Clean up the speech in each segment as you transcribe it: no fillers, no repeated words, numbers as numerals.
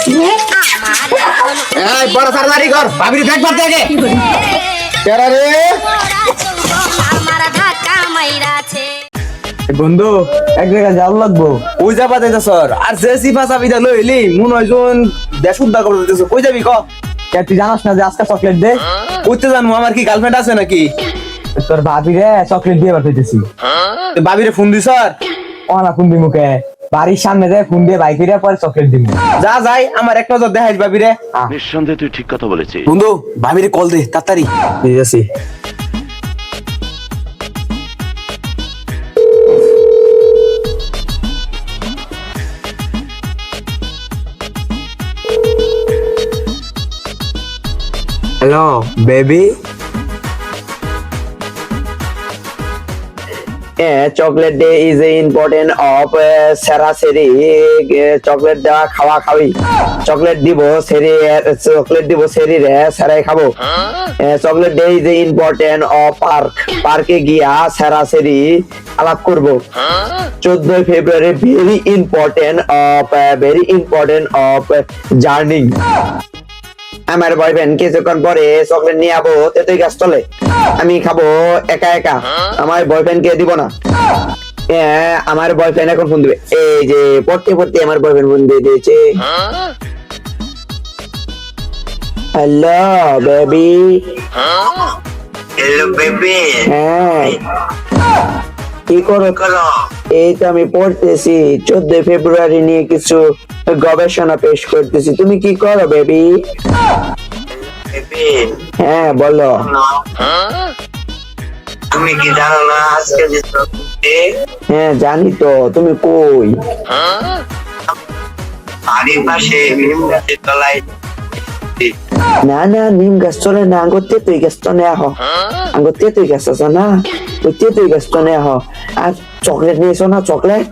এই বড় সারদারি কর ভাবির ব্যাগ মারতে আগে কেরা রে বন্ধু এক জায়গায় যাও লাগবো। কই যাবা দেতা স্যার আর যে সিফা চাবিটা লইলি মন হইজন দেশ উদ্ধার করে দিতেছ কই যাবি ক তুই জানাস না যে আজকে চকলেট দে? কইতে জানবো আমার কি গার্লফ্রেন্ড আছে নাকি? তোর ভাবি রে চকলেট দিয়ে পাঠাইতেছি। ভাবিরে ফোন দি স্যার অনা ফোন দি মুখে বাড়ির সামনে যায় ফোন দিয়ে বাইক দিয়ে পরে চকলেট দিবি। যা যাই আমার এক নজর দেখাইস ভাবিরে। নিঃসন্দেহে তুই ঠিক কথা বলেছিস বন্ধু ভাবিরে কল দে তাড়াতাড়ি। ঠিক আছে। Hello baby. Chocolate day is important of সেরাসেরি। চকলেট দেওয়া খাওয়া খাবি চকলেট দিব সেরি রে সেরাই খাবো। Chocolate day is important of পার্কে গিয়া সেরাসেরি আলাপ করবো। 14 February very important of journey. আমার বয়ফ্রেন্ড কিছুক্ষণ পরে চকলেট নিয়ে যাবো তেতুই গাছ তলে। আমি খাবো একা একা, আমার বয়ফ্রেন্ড কে দিব না। আমার বয়ফ্রেন্ড এখন ফোন দিবে। এই যে পড়তে পড়তে আমার বয়ফ্রেন্ড ফোন দিয়ে দিয়েছে। Hello baby. Hello baby. হ্যাঁ কি করো? এই তো আমি পড়তেছি 14 ফেব্রুয়ারি নিয়ে কিছু গবেষণা পেশ করতেছি। তুমি কি করো বেবি? বেবি হ্যাঁ বলো। তুমি কি জানো না আজকে যে চকলেট? হ্যাঁ জানি তো, তুমি কই? বাড়ির পাশে নিম গাছের তলায়। না না নিম গাছ চলে না, আঙ্গুর তেতুই গাছ তো নেওয়া হ। আঙ্গুর তেতুই গাছ আছে না, ওই তেতুই গাছ তো নেওয়া হ। আর চকলেট নিয়েছো না? চকলেট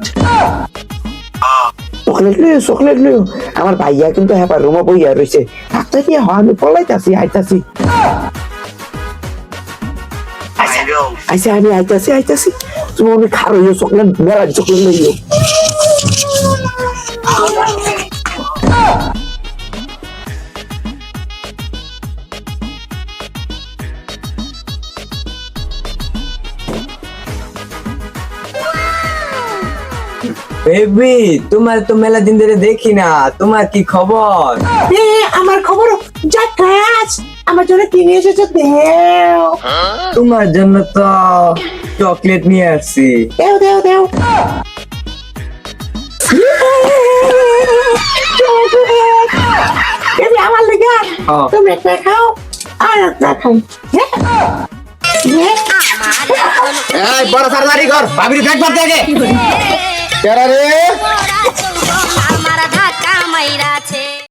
চকলেট লিও। আমার ভাইয়া কিন্তু হ্যাপার রুমে বইয়া রয়েছে। ডাক্তার দিয়ে হ, আমি পলাইতাছি আইতাছি। আইসা আমি আইতাছি। তুমি অনেক খারো চকলেট মেলা চকলেট লইও। বেবি তোমার তো মেলা দিন ধরে দেখি না, তোমার কি খবর? আমার খবর জাকাস, আমার জন্য কিনে এসেছো দেও। তোমার জন্য তো চকলেট নিয়ে আসছি। দেও দেও দেও। বেবি আমার লেগে তুমি একটা খাও আর একটা খাও। এই বড় সারদারি কর ভাবির ব্যাগ মারতে আগে কেরা রে